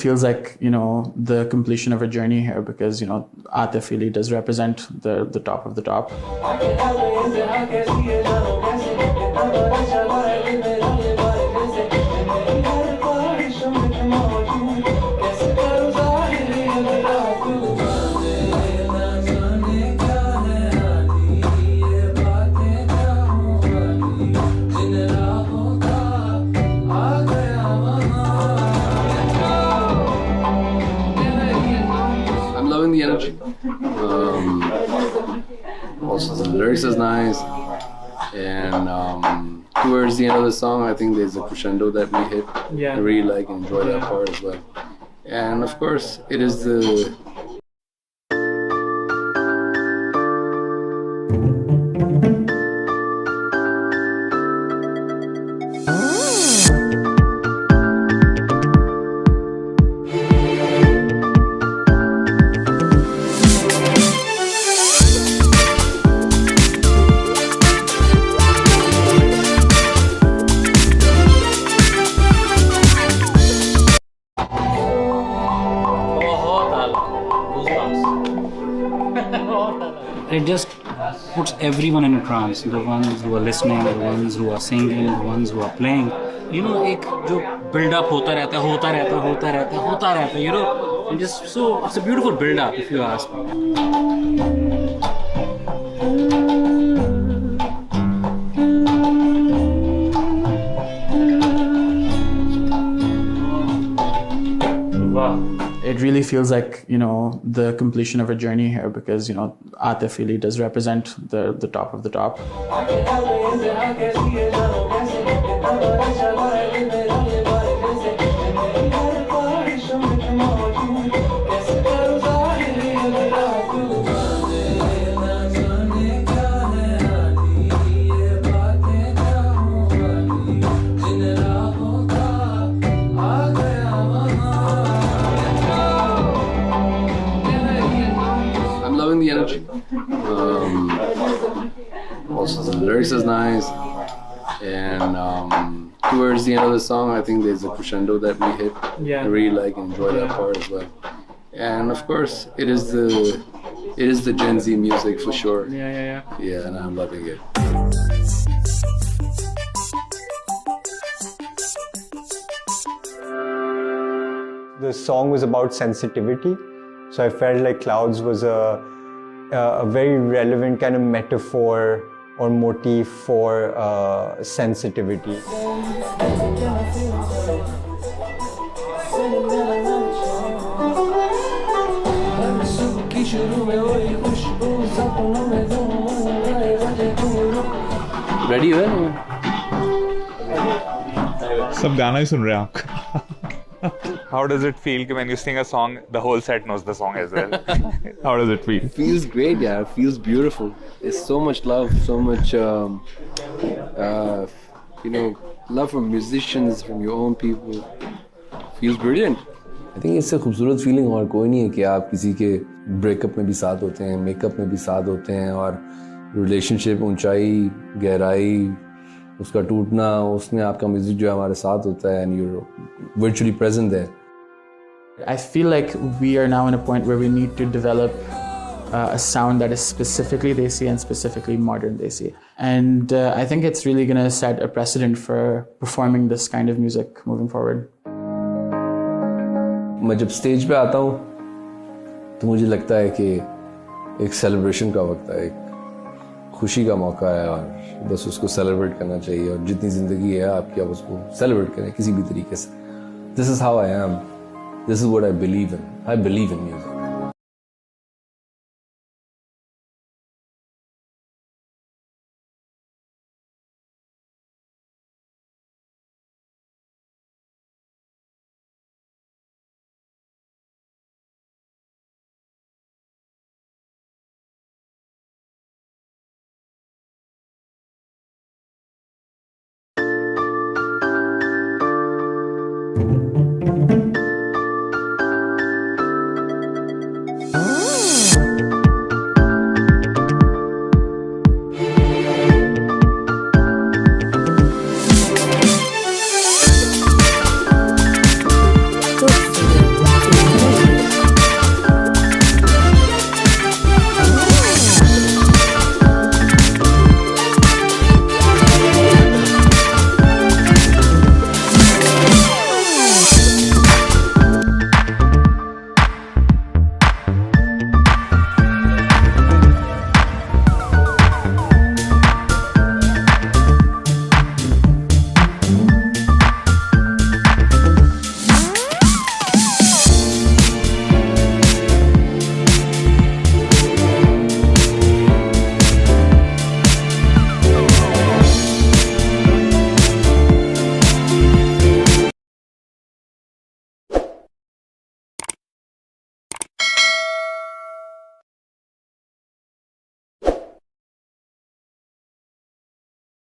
feels like, the completion of a journey here because, Atif really does represent the top of the top. The energy. Also, the lyrics is nice, and towards the end of the song, I think there's a crescendo that we hit. Yeah. I really like and enjoy that part as well. And of course, it is the it just puts everyone in a trance. The ones who are listening, the ones who are singing, the ones who are playing. एक जो build up होता रहता है, and just so it's a beautiful build up if you ask me. It really feels like, the completion of a journey here because, Atif really does represent the top of the top. The energy. Also, the lyrics is nice, and towards the end of the song, I think there's a crescendo that we hit. Yeah. I really like and enjoy that part as well. And of course, it is the Gen Z music for sure. Yeah. Yeah, and I'm loving it. The song was about sensitivity, so I felt like Clouds was a very relevant kind of metaphor or motif for sensitivity. Ready, है? सब गाना ही सुन रहे हैं आप. How does it feel when you sing a song, the whole set knows the song as well? How does it feel? It feels great, yeah. It feels beautiful. There's so much love, so much, love from musicians, from your own people. Feels brilliant. I think इससे खूबसूरत feeling और कोई नहीं है कि आप किसी के ब्रेकअप में भी साथ होते हैं, मेकअप में भी साथ होते हैं और रिलेशनशिप ऊंचाई, गहराई, उसका टूटना, उसमें आपका म्यूजिक जो है हमारे साथ होता है and you're virtually present there. I feel like we are now in a point where we need to develop a sound that is specifically Desi and specifically modern Desi. And I think it's really going to set a precedent for performing this kind of music moving forward. मैं जब stage पे आता हूँ तो मुझे लगता है कि एक सेलिब्रेशन का वक्त है, एक खुशी का मौका है और बस उसको सेलिब्रेट करना चाहिए और जितनी ज़िंदगी है आपकी आप उसको सेलिब्रेट करें किसी भी तरीके से. This is how I am. This is what I believe in. I believe in music.